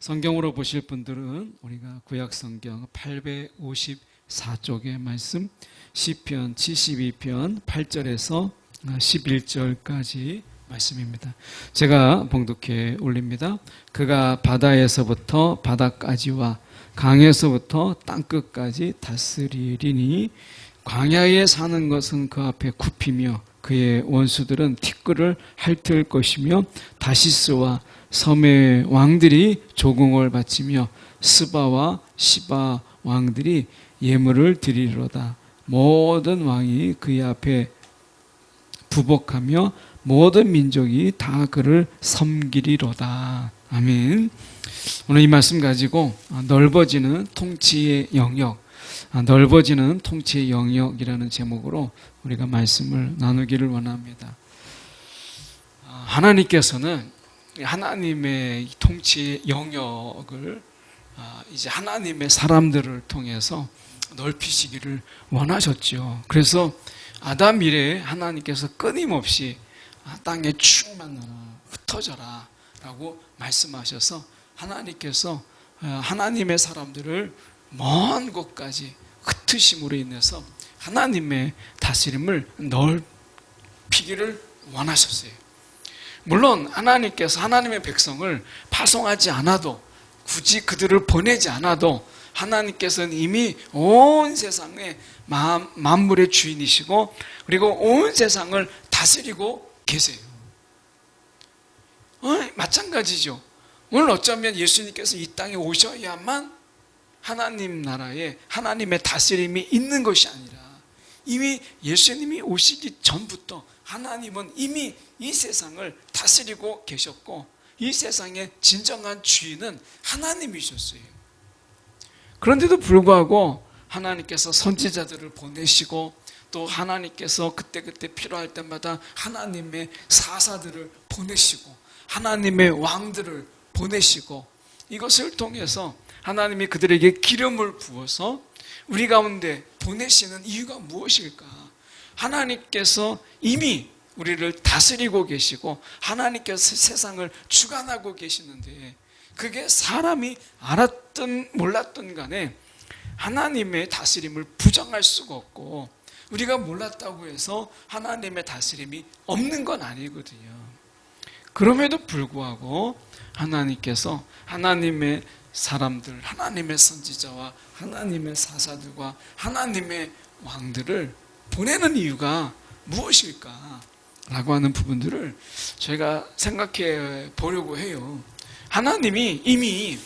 성경으로 보실 분들은 우리가 구약성경 854쪽의 말씀 시편 72편 8절에서 11절까지 말씀입니다. 제가 봉독해 올립니다. 그가 바다에서부터 바다까지와 강에서부터 땅끝까지 다스리리니 광야에 사는 것은 그 앞에 굽히며 그의 원수들은 티끌을 핥을 것이며 다시스와 섬의 왕들이 조공을 바치며 스바와 시바 왕들이 예물을 드리리로다. 모든 왕이 그의 앞에 부복하며 모든 민족이 다 그를 섬기리로다. 아멘. 오늘 이 말씀 가지고 넓어지는 통치의 영역, 넓어지는 통치의 영역이라는 제목으로 우리가 말씀을 나누기를 원합니다. 하나님께서는 하나님의 통치의 영역을 이제 하나님의 사람들을 통해서 넓히시기를 원하셨죠. 그래서 아담 이래에 하나님께서 끊임없이 땅에 충만하라, 흩어져라 라고 말씀하셔서 하나님께서 하나님의 사람들을 먼 곳까지 흩으심으로 인해서 하나님의 다스림을 넓히기를 원하셨어요. 물론 하나님께서 하나님의 백성을 파송하지 않아도, 굳이 그들을 보내지 않아도 하나님께서는 이미 온 세상의 만물의 주인이시고 그리고 온 세상을 다스리고 계세요. 마찬가지죠. 오늘 어쩌면 예수님께서 이 땅에 오셔야만 하나님 나라에 하나님의 다스림이 있는 것이 아니라 이미 예수님이 오시기 전부터 하나님은 이미 이 세상을 다스리고 계셨고 이 세상의 진정한 주인은 하나님이셨어요. 그런데도 불구하고 하나님께서 선지자들을 보내시고 또 하나님께서 그때그때 필요할 때마다 하나님의 사사들을 보내시고 하나님의 왕들을 보내시고 이것을 통해서 하나님이 그들에게 기름을 부어서 우리 가운데 보내시는 이유가 무엇일까? 하나님께서 이미 우리를 다스리고 계시고 하나님께서 세상을 주관하고 계시는데 그게 사람이 알았든 몰랐든 간에 하나님의 다스림을 부정할 수가 없고 우리가 몰랐다고 해서 하나님의 다스림이 없는 건 아니거든요. 그럼에도 불구하고 하나님께서 하나님의 사람들, 하나님의 선지자와 하나님의 사사들과 하나님의 왕들을 보내는 이유가 무엇일까? 라고 하는 부분들을 저희가 생각해 보려고 해요. 하나님이 이미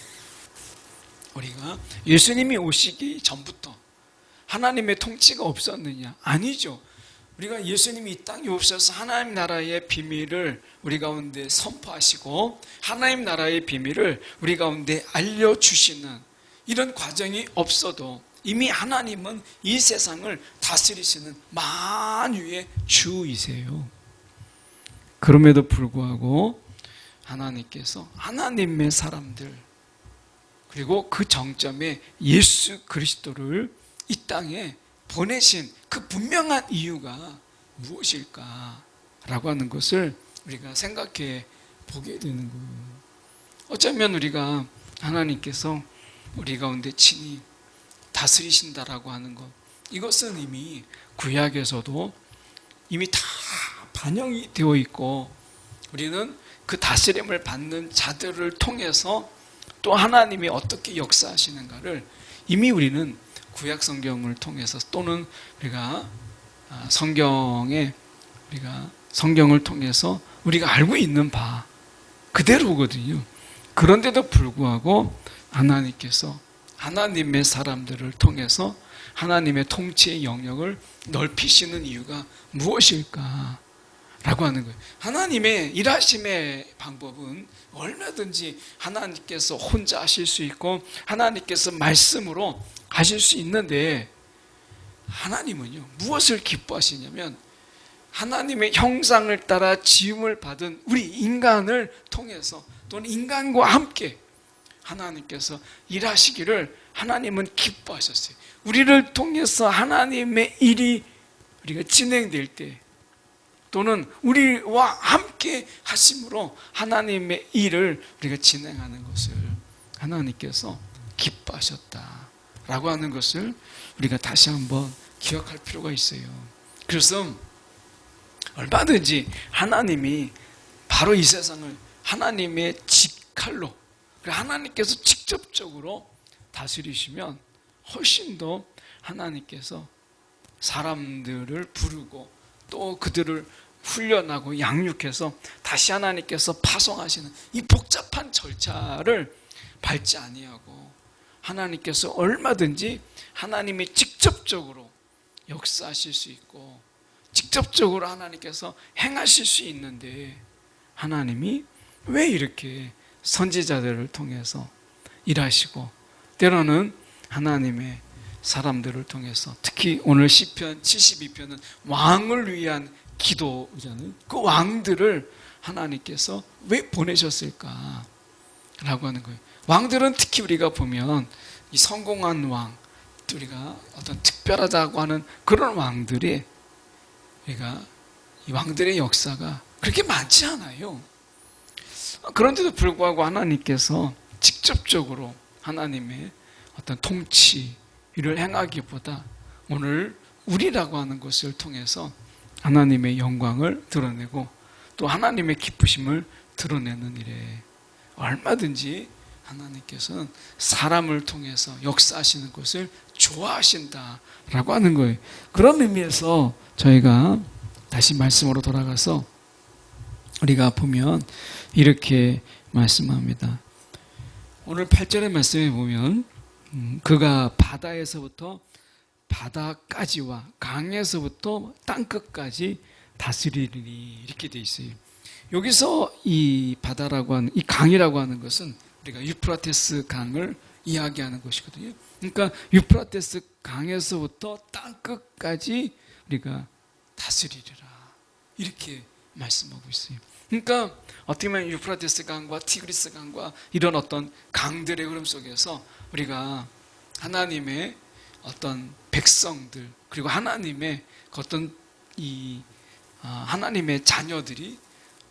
우리가 예수님이 오시기 전부터 하나님의 통치가 없었느냐? 아니죠. 우리가 예수님이 이 땅에 오셔서 하나님 나라의 비밀을 우리 가운데 선포하시고 하나님 나라의 비밀을 우리 가운데 알려주시는 이런 과정이 없어도 이미 하나님은 이 세상을 다스리시는 만유의 주이세요. 그럼에도 불구하고 하나님께서 하나님의 사람들 그리고 그 정점에 예수 그리스도를 이 땅에 보내신 그 분명한 이유가 무엇일까? 라고 하는 것을 우리가 생각해 보게 되는 거예요. 어쩌면 우리가 하나님께서 우리 가운데 친히 다스리신다라고 하는 것, 이것은 이미 구약에서도 이미 다 반영이 되어 있고 우리는 그 다스림을 받는 자들을 통해서 또 하나님이 어떻게 역사하시는가를 이미 우리는 구약 성경을 통해서 또는 우리가 성경을 통해서 우리가 알고 있는 바 그대로거든요. 그런데도 불구하고 하나님께서 하나님의 사람들을 통해서 하나님의 통치의 영역을 넓히시는 이유가 무엇일까? 라고 하는 거예요. 하나님의 일하심의 방법은 얼마든지 하나님께서 혼자 하실 수 있고 하나님께서 말씀으로 하실 수 있는데 하나님은요 무엇을 기뻐하시냐면 하나님의 형상을 따라 지음을 받은 우리 인간을 통해서 또는 인간과 함께 하나님께서 일하시기를 하나님은 기뻐하셨어요. 우리를 통해서 하나님의 일이 우리가 진행될 때 또는 우리와 함께 하심으로 하나님의 일을 우리가 진행하는 것을 하나님께서 기뻐하셨다라고 하는 것을 우리가 다시 한번 기억할 필요가 있어요. 그래서 얼마든지 하나님이 바로 이 세상을 하나님의 직칼로, 하나님께서 직접적으로 다스리시면 훨씬 더 하나님께서 사람들을 부르고 또 그들을 훈련하고 양육해서 다시 하나님께서 파송하시는 이 복잡한 절차를 밟지 아니하고 하나님께서 얼마든지 하나님이 직접적으로 역사하실 수 있고 직접적으로 하나님께서 행하실 수 있는데 하나님이 왜 이렇게 선지자들을 통해서 일하시고 때로는 하나님의 사람들을 통해서 특히 오늘 시편 72편은 왕을 위한 기도잖아요. 그 왕들을 하나님께서 왜 보내셨을까? 라고 하는 거예요. 왕들은 특히 우리가 보면 이 성공한 왕, 우리가 어떤 특별하다고 하는 그런 왕들이 우리가 이 왕들의 역사가 그렇게 많지 않아요. 그런데도 불구하고 하나님께서 직접적으로 하나님의 어떤 통치를 행하기보다 오늘 우리라고 하는 것을 통해서 하나님의 영광을 드러내고 또 하나님의 기쁘심을 드러내는 일에 얼마든지 하나님께서는 사람을 통해서 역사하시는 것을 좋아하신다라고 하는 거예요. 그런 의미에서 저희가 다시 말씀으로 돌아가서 우리가 보면 이렇게 말씀합니다. 오늘 8절의 말씀에 보면 그가 바다에서부터 바다까지와 강에서부터 땅끝까지 다스리리니 이렇게 돼 있어요. 여기서 이 바다라고 하는 이 강이라고 하는 것은 우리가 유프라테스 강을 이야기하는 것이거든요. 그러니까 유프라테스 강에서부터 땅끝까지 우리가 다스리리라 이렇게 말씀하고 있어요. 그러니까 어떻게 보면 유프라테스 강과 티그리스 강과 이런 어떤 강들의 흐름 속에서 우리가 하나님의 어떤 백성들 그리고 하나님의 어떤 하나님의 자녀들이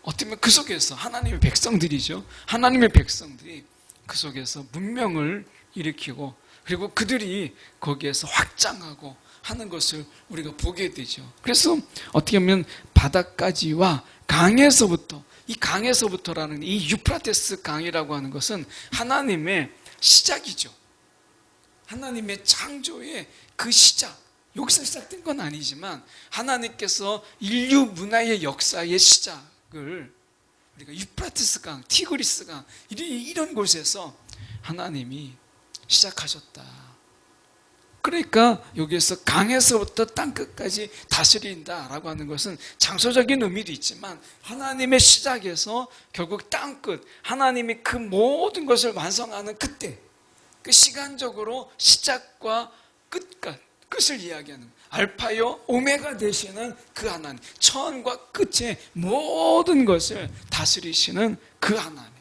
어떻게 보면 그 속에서 하나님의 백성들이죠. 하나님의 백성들이 그 속에서 문명을 일으키고 그리고 그들이 거기에서 확장하고 하는 것을 우리가 보게 되죠. 그래서 어떻게 보면 바다까지와 강에서부터 이 강에서부터라는 이 유프라테스 강이라고 하는 것은 하나님의 시작이죠. 하나님의 창조의 그 시작. 여기서 시작된 건 아니지만 하나님께서 인류 문화의 역사의 시작을 우리가 유프라테스 강, 티그리스 강 이런 곳에서 하나님이 시작하셨다. 그러니까 여기에서 강에서부터 땅끝까지 다스린다라고 하는 것은 장소적인 의미도 있지만 하나님의 시작에서 결국 땅끝, 하나님이 그 모든 것을 완성하는 그때 그 시간적으로 시작과 끝을 이야기하는 알파요 오메가 되시는 그 하나님, 처음과 끝의 모든 것을 다스리시는 그 하나님.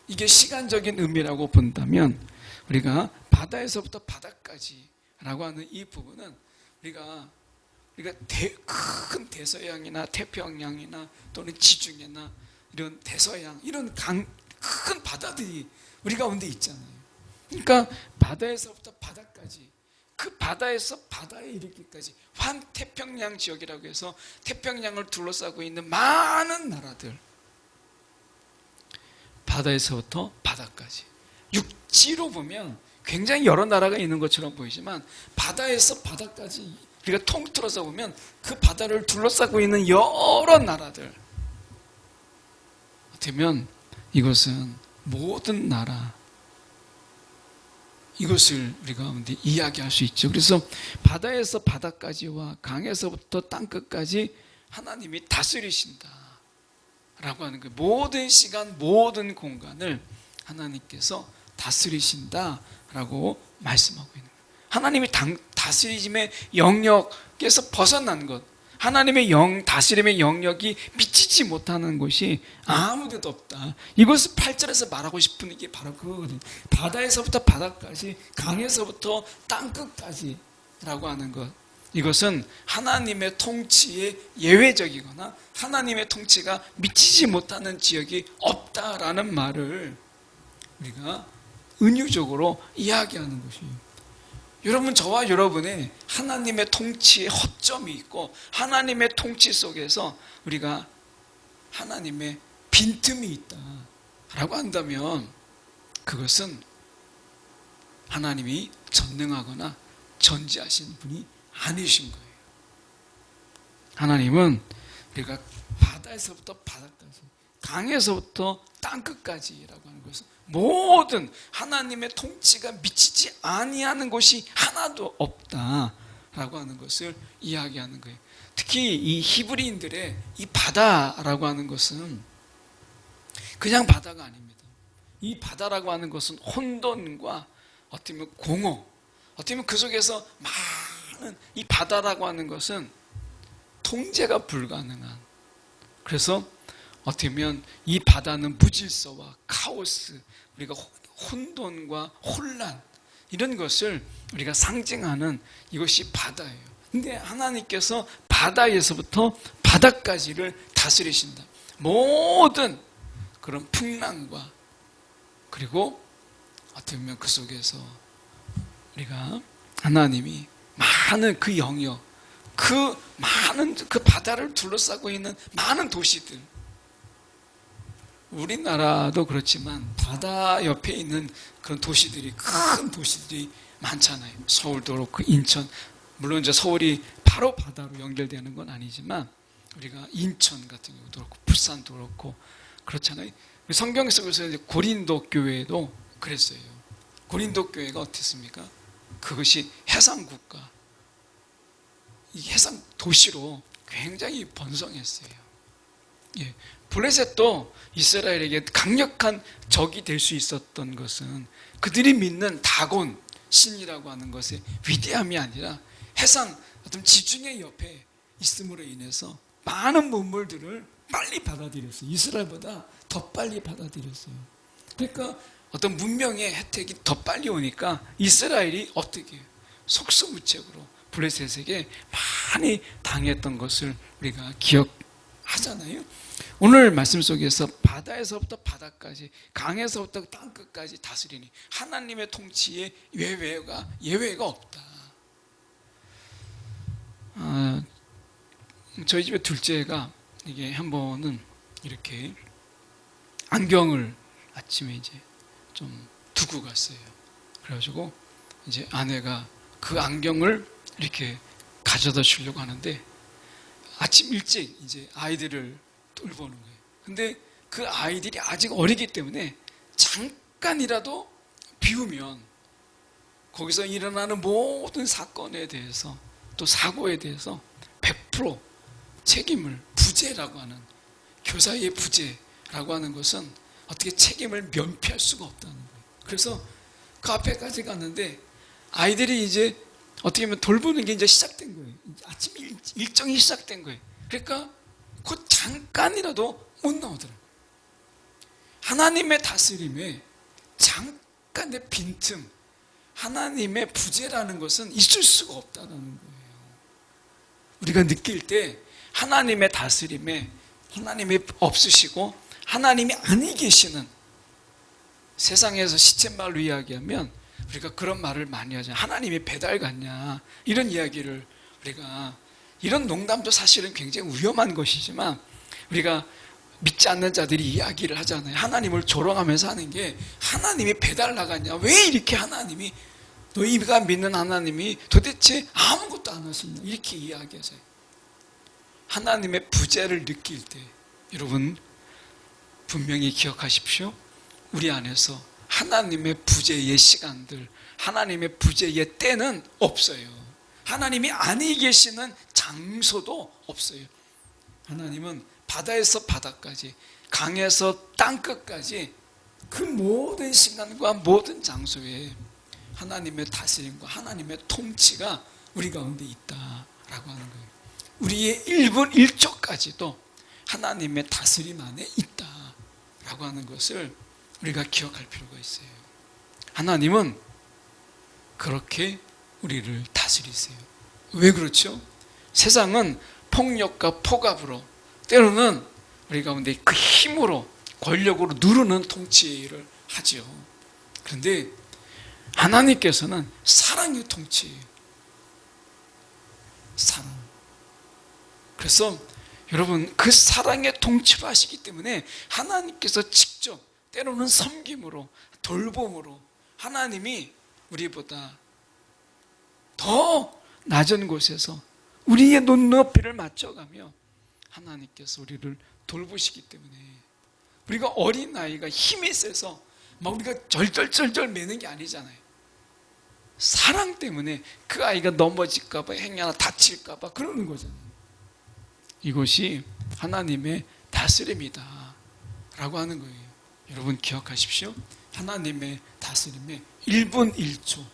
이게 시간적인 의미라고 본다면 우리가 바다에서부터 바다까지라고 하는 이 부분은 우리가 큰 대서양이나 태평양이나 또는 지중해나 이런 대서양 이런 큰 바다들이 우리 가운데 있잖아요. 그러니까 바다에서부터 바다까지 그 바다에서 바다에 이르기까지 환태평양 지역이라고 해서 태평양을 둘러싸고 있는 많은 나라들 바다에서부터 바다까지 육지로 보면 굉장히 여러 나라가 있는 것처럼 보이지만 바다에서 바다까지 우리가 통틀어서 보면 그 바다를 둘러싸고 있는 여러 나라들 어쩌면 이것은 모든 나라 이것을 우리가 가운데 이야기할 수 있죠. 그래서 바다에서 바다까지와 강에서부터 땅끝까지 하나님이 다스리신다 라고 하는 거예요. 모든 시간 모든 공간을 하나님께서 다스리신다 라고 말씀하고 있는 거예요. 하나님이 다스리심의 영역에서 벗어난 것, 하나님의 다스림의 영역이 미치지 못하는 곳이 아무데도 없다. 이것을 8절에서 말하고 싶은 게 바로 그거거든요. 바다에서부터 바다까지, 강에서부터 땅끝까지 라고 하는 것. 이것은 하나님의 통치에 예외적이거나 하나님의 통치가 미치지 못하는 지역이 없다라는 말을 우리가 은유적으로 이야기하는 것이에요. 여러분, 저와 여러분의 하나님의 통치에 허점이 있고 하나님의 통치 속에서 우리가 하나님의 빈틈이 있다라고 한다면 그것은 하나님이 전능하거나 전지하신 분이 아니신 거예요. 하나님은 우리가 바다에서부터 바다까지, 강에서부터 땅끝까지라고 하는 것은 모든 하나님의 통치가 미치지 아니하는 곳이 하나도 없다라고 하는 것을 이야기하는 거예요. 특히 이 히브리인들의 이 바다라고 하는 것은 그냥 바다가 아닙니다. 이 바다라고 하는 것은 혼돈과 어떻게 보면 공허, 어떻게 보면 그 속에서 많은 이 바다라고 하는 것은 통제가 불가능한, 그래서 어떻게 보면 이 바다는 무질서와 카오스, 우리가 혼돈과 혼란, 이런 것을 우리가 상징하는 이것이 바다예요. 근데 하나님께서 바다에서부터 바다까지를 다스리신다. 모든 그런 풍랑과, 그리고 어떻게 보면 그 속에서 우리가 하나님이 많은 그 영역, 그 많은 그 바다를 둘러싸고 있는 많은 도시들, 우리나라도 그렇지만 바다 옆에 있는 그런 도시들이, 큰 도시들이 많잖아요. 서울도 그렇고 인천, 물론 이제 서울이 바로 바다로 연결되는 건 아니지만 우리가 인천 같은 경우도 그렇고 부산도 그렇고 그렇잖아요. 성경 속에서 이제 고린도 교회도 그랬어요. 고린도 교회가 어땠습니까? 그것이 해상 국가, 이 해상 도시로 굉장히 번성했어요. 예. 블레셋도 이스라엘에게 강력한 적이 될 수 있었던 것은 그들이 믿는 다곤 신이라고 하는 것의 위대함이 아니라 해상 어떤 지중해 옆에 있음으로 인해서 많은 문물들을 빨리 받아들였어요. 이스라엘보다 더 빨리 받아들였어요. 그러니까 어떤 문명의 혜택이 더 빨리 오니까 이스라엘이 어떻게 속수무책으로 블레셋에게 많이 당했던 것을 우리가 기억하잖아요. 오늘 말씀 속에서 바다에서부터 바다까지, 강에서부터 땅끝까지 다스리니 하나님의 통치에 예외가 없다. 저희 집에 둘째가 이게 한 번은 이렇게 안경을 아침에 이제 좀 두고 갔어요. 그래가지고 이제 아내가 그 안경을 이렇게 가져다 주려고 하는데 아침 일찍 이제 아이들을 돌보는 거예요. 근데 그 아이들이 아직 어리기 때문에 잠깐이라도 비우면 거기서 일어나는 모든 사건에 대해서 또 사고에 대해서 100% 책임을, 부재라고 하는, 교사의 부재라고 하는 것은 어떻게 책임을 면피할 수가 없다는 거예요. 그래서 그 앞에까지 갔는데 아이들이 이제 어떻게 보면 돌보는 게 이제 시작된 거예요. 아침 일정이 시작된 거예요. 그러니까 곧 잠깐이라도 못 나오더라고요. 하나님의 다스림에 잠깐의 빈틈, 하나님의 부재라는 것은 있을 수가 없다는 거예요. 우리가 느낄 때 하나님의 다스림에 하나님이 없으시고 하나님이 아니 계시는, 세상에서 시쳇말로 이야기하면 우리가 그런 말을 많이 하잖아요. 하나님이 배달 갔냐, 이런 이야기를 우리가, 이런 농담도 사실은 굉장히 위험한 것이지만 우리가 믿지 않는 자들이 이야기를 하잖아요. 하나님을 조롱하면서 하는 게, 하나님이 배달 나갔냐, 왜 이렇게 하나님이, 너희가 믿는 하나님이 도대체 아무것도 안 하시냐, 이렇게 이야기하세요. 하나님의 부재를 느낄 때 여러분 분명히 기억하십시오. 우리 안에서 하나님의 부재의 시간들, 하나님의 부재의 때는 없어요. 하나님이 아니 계시는 장소도 없어요. 하나님은 바다에서 바다까지, 강에서 땅끝까지 그 모든 시간과 모든 장소에 하나님의 다스림과 하나님의 통치가 우리 가운데 있다라고 하는 거예요. 우리의 1분 1초까지도 하나님의 다스림 안에 있다라고 하는 것을 우리가 기억할 필요가 있어요. 하나님은 그렇게 우리를 다스리세요. 왜 그렇죠? 세상은 폭력과 폭압으로, 때로는 우리 가운데 그 힘으로, 권력으로 누르는 통치를 하죠. 그런데 하나님께서는 사랑의 통치예요. 사랑. 그래서 여러분, 그 사랑의 통치로 하시기 때문에 하나님께서 직접 때로는 섬김으로, 돌봄으로 하나님이 우리보다 더 낮은 곳에서 우리의 눈높이를 맞춰가며 하나님께서 우리를 돌보시기 때문에, 우리가 어린아이가 힘이 세서 막 우리가 절절절절 매는 게 아니잖아요. 사랑 때문에 그 아이가 넘어질까봐, 행위 하나 다칠까봐 그러는 거잖아요. 이것이 하나님의 다스림이다 라고 하는 거예요. 여러분 기억하십시오. 하나님의 다스림에 1분 1초,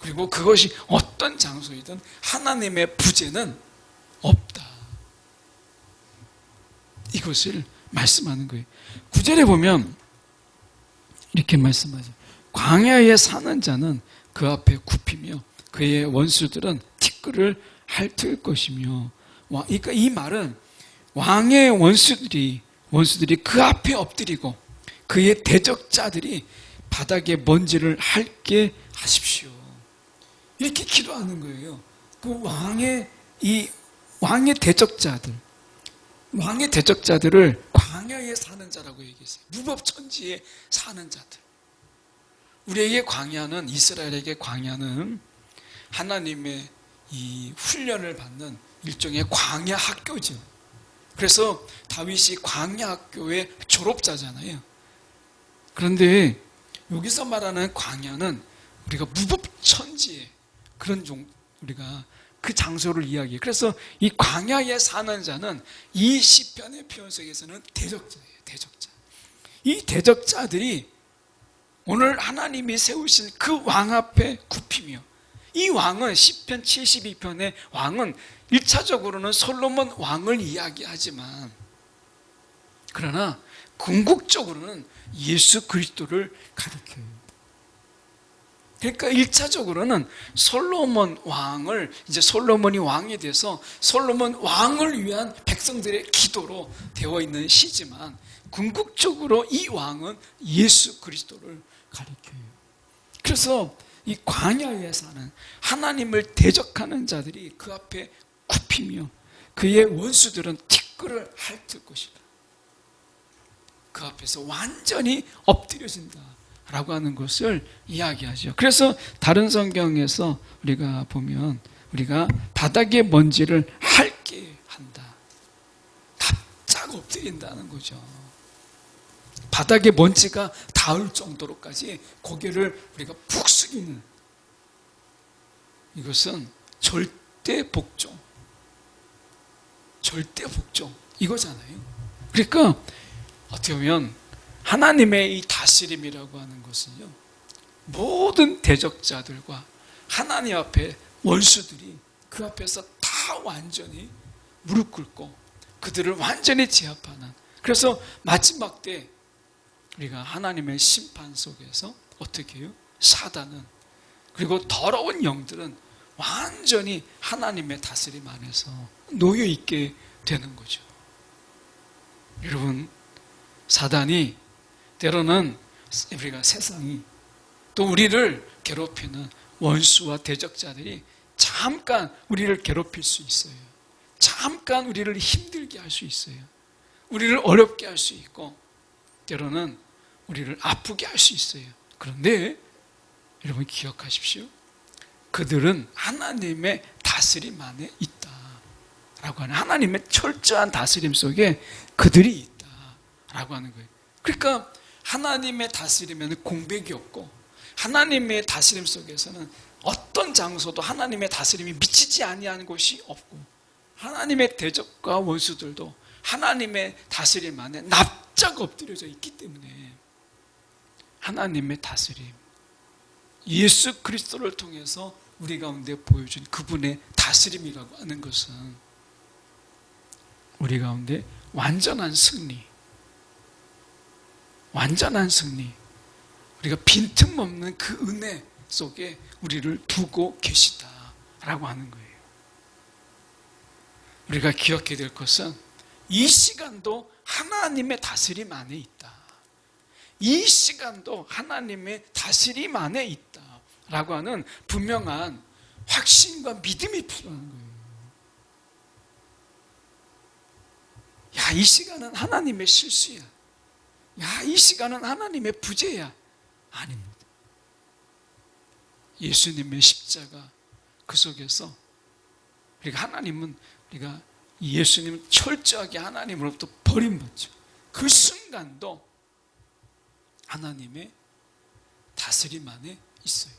그리고 그것이 어떤 장소이든 하나님의 부재는 없다, 이것을 말씀하는 거예요. 9절에 보면 이렇게 말씀하죠. 광야에 사는 자는 그 앞에 굽히며 그의 원수들은 티끌을 핥을 것이며, 그러니까 이 말은 왕의 원수들이 그 앞에 엎드리고 그의 대적자들이 바닥에 먼지를 핥게 하십시오, 이렇게 기도하는 거예요. 그 왕의 대적자들을 광야에 사는 자라고 얘기했어요. 무법천지에 사는 자들. 우리에게 광야는, 이스라엘에게 광야는 하나님의 이 훈련을 받는 일종의 광야 학교죠. 그래서 다윗이 광야 학교의 졸업자잖아요. 그런데 여기서 말하는 광야는 우리가 무법천지에 그런 우리가 그 장소를 이야기해요. 그래서 이 광야에 사는 자는 이 시편의 표현 속에서는 대적자예요. 대적자. 이 대적자들이 오늘 하나님이 세우신 그 왕 앞에 굽히며, 이 왕은 시편 72편의 왕은 1차적으로는 솔로몬 왕을 이야기하지만, 그러나 궁극적으로는 예수 그리스도를 가리켜요. 그러니까 1차적으로는 솔로몬 왕을, 이제 솔로몬이 왕이 돼서 솔로몬 왕을 위한 백성들의 기도로 되어 있는 시지만, 궁극적으로 이 왕은 예수 그리스도를 가리켜요. 그래서 이 광야에 사는 하나님을 대적하는 자들이 그 앞에 굽히며 그의 원수들은 티끌을 핥을 것이다. 그 앞에서 완전히 엎드려진다 라고 하는 것을 이야기하죠. 그래서 다른 성경에서 우리가 보면 우리가 바닥에 먼지를 핥게 한다, 납작 엎드린다는 거죠. 바닥에 먼지가 닿을 정도로까지 고개를 우리가 푹 숙이는, 이것은 절대 복종 이거잖아요. 그러니까 어떻게 보면 하나님의 이 다스림이라고 하는 것은요, 모든 대적자들과 하나님 앞에 원수들이 그 앞에서 다 완전히 무릎 꿇고 그들을 완전히 제압하는, 그래서 마지막 때 우리가 하나님의 심판 속에서 어떻게 해요? 사단은, 그리고 더러운 영들은 완전히 하나님의 다스림 안에서 놓여 있게 되는 거죠. 여러분, 사단이 때로는 우리가 세상이 또 우리를 괴롭히는 원수와 대적자들이 잠깐 우리를 괴롭힐 수 있어요. 잠깐 우리를 힘들게 할 수 있어요. 우리를 어렵게 할 수 있고 때로는 우리를 아프게 할 수 있어요. 그런데 여러분 기억하십시오. 그들은 하나님의 다스림 안에 있다라고 하는, 하나님의 철저한 다스림 속에 그들이 있다라고 하는 거예요. 그러니까 하나님의 다스림에는 공백이 없고, 하나님의 다스림 속에서는 어떤 장소도 하나님의 다스림이 미치지 아니하는 곳이 없고, 하나님의 대적과 원수들도 하나님의 다스림 안에 납작 엎드려져 있기 때문에 하나님의 다스림, 예수 그리스도를 통해서 우리 가운데 보여준 그분의 다스림이라고 하는 것은 우리 가운데 완전한 승리, 우리가 빈틈없는 그 은혜 속에 우리를 두고 계시다라고 하는 거예요. 우리가 기억해야 될 것은 이 시간도 하나님의 다스림 안에 있다. 이 시간도 하나님의 다스림 안에 있다라고 하는 분명한 확신과 믿음이 필요한 거예요. 야, 이 시간은 하나님의 실수야. 야, 이 시간은 하나님의 부재야. 아닙니다. 예수님의 십자가 그 속에서 우리가 하나님은 우리가 예수님은 철저하게 하나님으로부터 버림받죠. 그 순간도 하나님의 다스림 안에 있어요.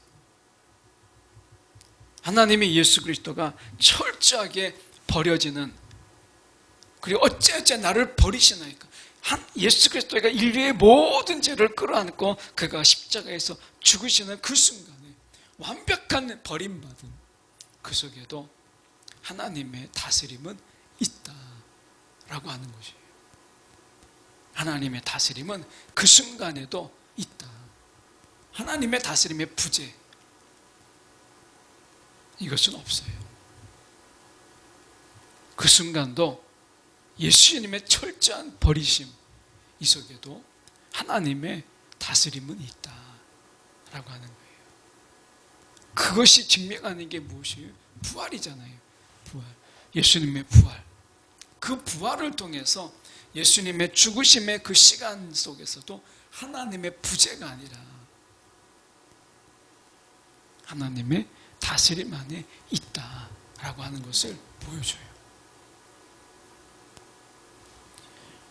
하나님의 예수 그리스도가 철저하게 버려지는, 그리고 어찌어찌 나를 버리시나이까. 예수 그리스도가 인류의 모든 죄를 끌어안고 그가 십자가에서 죽으시는 그 순간에 완벽한 버림받은 그 속에도 하나님의 다스림은 있다라고 하는 것이에요. 하나님의 다스림은 그 순간에도 있다. 하나님의 다스림의 부재, 이것은 없어요. 그 순간도 예수님의 철저한 버리심, 이 속에도 하나님의 다스림은 있다라고 하는 거예요. 그것이 증명하는 게 무엇이에요? 부활이잖아요. 부활. 예수님의 부활. 그 부활을 통해서 예수님의 죽으심의 그 시간 속에서도 하나님의 부재가 아니라 하나님의 다스림 안에 있다라고 하는 것을 보여줘요.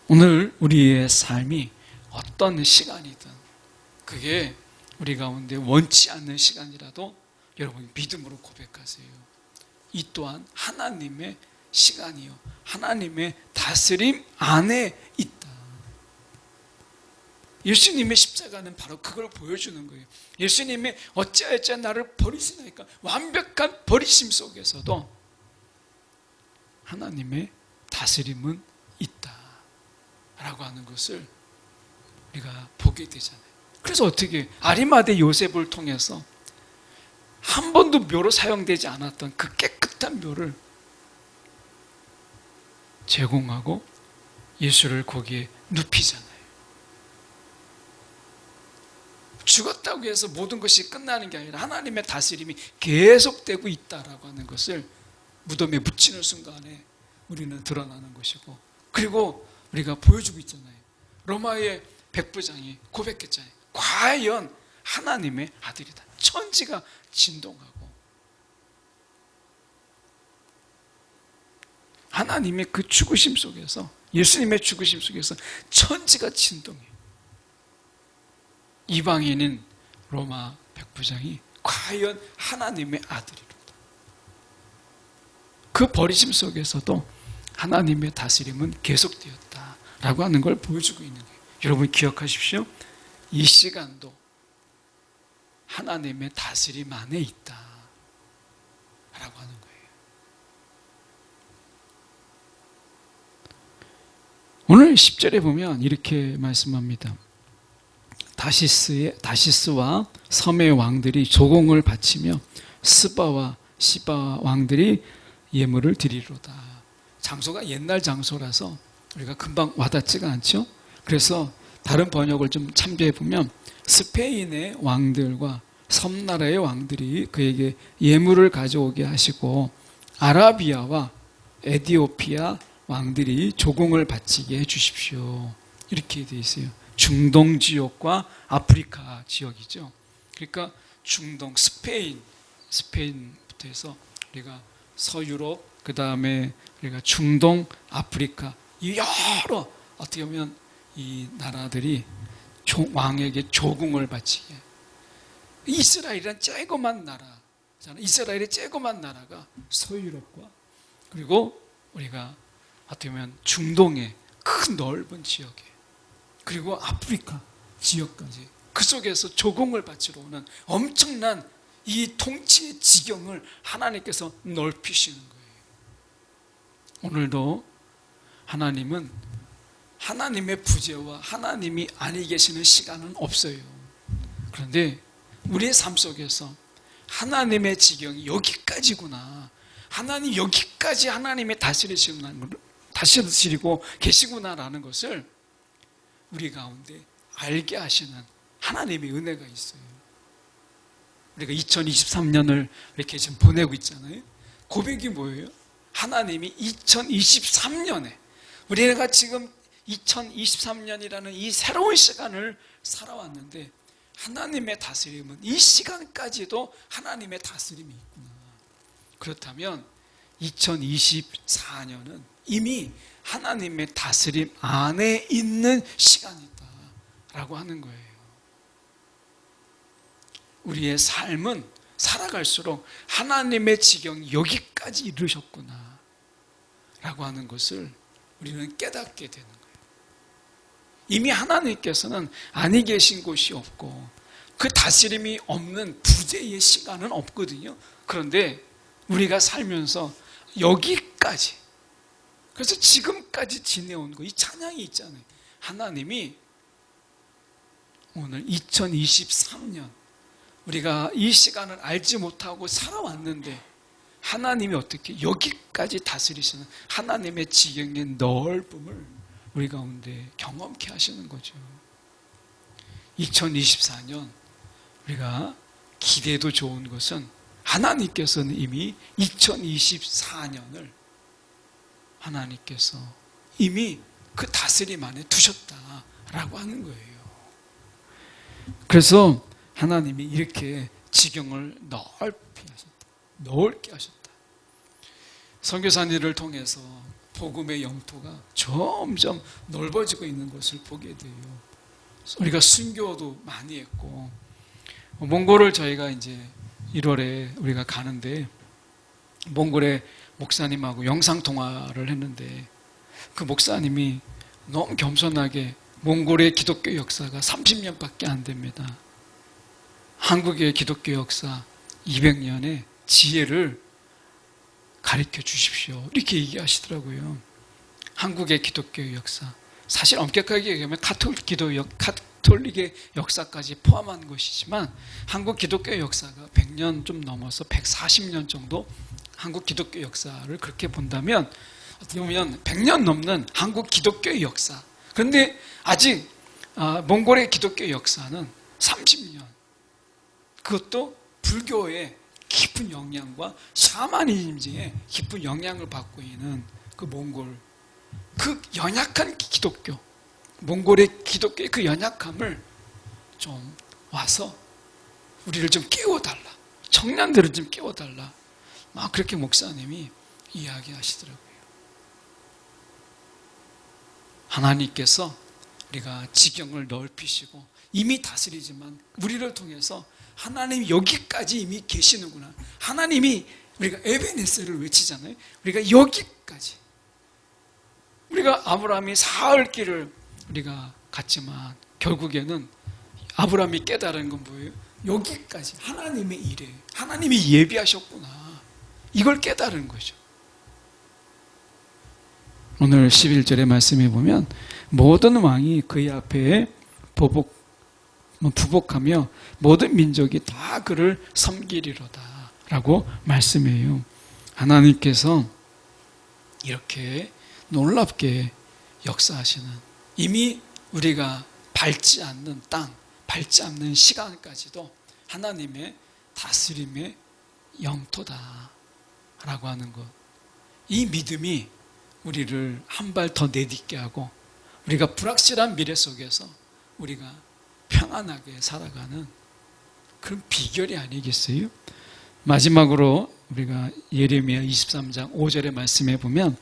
오늘 우리의 삶이 어떤 시간이든 그게 우리 가운데 원치 않는 시간이라도 여러분 믿음으로 고백하세요. 이 또한 하나님의 시간이요, 하나님의 다스림 안에 있다. 예수님의 십자가는 바로 그걸 보여주는 거예요. 예수님의 어찌하여 나를 버리시나이까, 완벽한 버리심 속에서도 하나님의 다스림은 있다 라고 하는 것을 우리가 보게 되잖아요. 그래서 어떻게 아리마대 요셉을 통해서 한 번도 묘로 사용되지 않았던 그 깨끗한 묘를 제공하고 예수를 거기에 눕히잖아요. 죽었다고 해서 모든 것이 끝나는 게 아니라 하나님의 다스림이 계속되고 있다라고 하는 것을 무덤에 묻히는 순간에 우리는 드러나는 것이고, 그리고 우리가 보여주고 있잖아요. 로마의 백부장이 고백했잖아요. 과연 하나님의 아들이다. 천지가 진동하고 하나님의 그 죽으심 속에서, 예수님의 죽으심 속에서 천지가 진동해요. 이방인인 로마 백부장이 과연 하나님의 아들이로다. 그 버리심 속에서도 하나님의 다스림은 계속되었다라고 하는 걸 보여주고 있는 거예요. 여러분 기억하십시오. 이 시간도 하나님의 다스림 안에 있다라고 하는 거예요. 오늘 10절에 보면 이렇게 말씀합니다. 다시스와 섬의 왕들이 조공을 바치며 스바와 시바 왕들이 예물을 드리로다. 장소가 옛날 장소라서 우리가 금방 와닿지가 않죠. 그래서 다른 번역을 좀 참조해 보면 스페인의 왕들과 섬나라의 왕들이 그에게 예물을 가져오게 하시고 아라비아와 에티오피아 왕들이 조공을 바치게 해주십시오. 이렇게 되어 있어요. 중동 지역과 아프리카 지역이죠. 그러니까 중동, 스페인부터 해서 우리가 서유럽, 그 다음에 우리가 중동, 아프리카, 이 여러 어떻게 보면 이 나라들이 왕에게 조공을 바치게. 이스라엘이란 쬐고만 나라, 이스라엘의 쬐고만 나라가 서유럽과 그리고 우리가 어떻게 보면 중동의 큰 넓은 지역에, 그리고 아프리카 지역까지 그 속에서 조공을 바치러 오는 엄청난 이 통치의 지경을 하나님께서 넓히시는 거예요. 오늘도 하나님은 하나님의 부재와 하나님이 아니 계시는 시간은 없어요. 그런데 우리의 삶 속에서 하나님의 지경이 여기까지구나, 하나님 여기까지 하나님의 다스리시고 계시구나라는 것을 우리 가운데 알게 하시는 하나님의 은혜가 있어요. 우리가 2023년을 이렇게 지금 보내고 있잖아요. 고백이 뭐예요? 하나님이 2023년에 우리가 지금 2023년이라는 이 새로운 시간을 살아왔는데 하나님의 다스림은 이 시간까지도 하나님의 다스림이 있구나. 그렇다면 2024년은 이미 하나님의 다스림 안에 있는 시간이다라고 하는 거예요. 우리의 삶은 살아갈수록 하나님의 지경이 여기까지 이르셨구나 라고 하는 것을 우리는 깨닫게 되는 거예요. 이미 하나님께서는 아니 계신 곳이 없고 그 다스림이 없는 부재의 시간은 없거든요. 그런데 우리가 살면서 여기까지, 그래서 지금까지 지내온 거, 이 찬양이 있잖아요. 하나님이 오늘 2023년 우리가 이 시간을 알지 못하고 살아왔는데 하나님이 어떻게 여기까지 다스리시는 하나님의 지경의 넓음을 우리 가운데 경험케 하시는 거죠. 2024년 우리가 기대도 좋은 것은 하나님께서는 이미 2024년을 하나님께서 이미 그 다스림 안에 두셨다라고 하는 거예요. 그래서 하나님이 이렇게 지경을 넓게 하셨다. 선교사님들을 통해서 복음의 영토가 점점 넓어지고 있는 것을 보게 돼요. 우리가 순교도 많이 했고, 몽골을 저희가 이제 1월에 우리가 가는데 몽골의 목사님하고 영상통화를 했는데 그 목사님이 너무 겸손하게 몽골의 기독교 역사가 30년밖에 안 됩니다. 한국의 기독교 역사 200년의 지혜를 가르쳐 주십시오. 이렇게 얘기하시더라고요. 한국의 기독교 역사. 사실 엄격하게 얘기하면 카톨릭의 역사까지 포함한 것이지만 한국 기독교 역사가 100년 좀 넘어서 140년 정도 한국 기독교 역사를 그렇게 본다면 어떻게 보면 100년 넘는 한국 기독교의 역사. 그런데 아직 몽골의 기독교 역사는 30년. 그것도 불교의 깊은 영향과 샤머니즘의 깊은 영향을 받고 있는 그 몽골, 그 연약한 기독교, 몽골의 기독교의 그 연약함을 좀 와서 우리를 좀 깨워달라, 청년들을 좀 깨워달라, 막 그렇게 목사님이 이야기하시더라고요. 하나님께서 우리가 지경을 넓히시고 이미 다스리지만 우리를 통해서 하나님이 여기까지 이미 계시는구나. 하나님이, 우리가 에베네셀을 외치잖아요. 우리가 여기까지, 우리가 아브라함이 사흘 길을 우리가 갔지만 결국에는 아브라함이 깨달은 건 뭐예요? 여기까지 하나님의 일에 하나님이 예비하셨구나, 이걸 깨달은 거죠. 오늘 11절의 말씀에 보면 모든 왕이 그의 앞에 부복하며 모든 민족이 다 그를 섬기리로다 라고 말씀해요. 하나님께서 이렇게 놀랍게 역사하시는, 이미 우리가 밟지 않는 땅, 밟지 않는 시간까지도 하나님의 다스림의 영토다 라고 하는 것, 이 믿음이 우리를 한 발 더 내딛게 하고 우리가 불확실한 미래 속에서 우리가 평안하게 살아가는 그런 비결이 아니겠어요? 마지막으로 우리가 예레미야 23장 5절의 말씀에 보면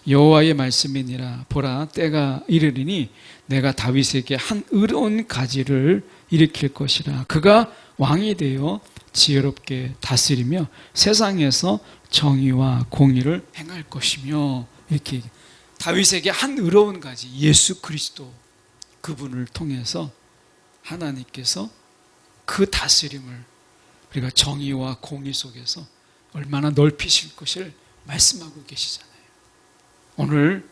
여호와의 말씀이니라, 보라 때가 이르리니 내가 다윗에게 한 의로운 가지를 일으킬 것이라. 그가 왕이 되어 지혜롭게 다스리며 세상에서 정의와 공의를 행할 것이며, 이렇게 다윗에게 한 의로운 가지, 예수 그리스도 그분을 통해서 하나님께서 그 다스림을 우리가 정의와 공의 속에서 얼마나 넓히실 것을 말씀하고 계시잖아요. 오늘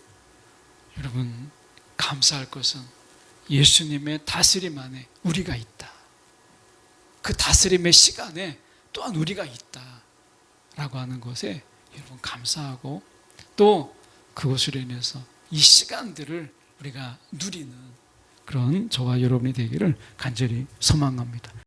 여러분 감사할 것은 예수님의 다스림 안에 우리가 있다. 그 다스림의 시간에 또한 우리가 있다 라고 하는 것에 여러분 감사하고, 또 그것으로 인해서 이 시간들을 우리가 누리는 그런 저와 여러분이 되기를 간절히 소망합니다.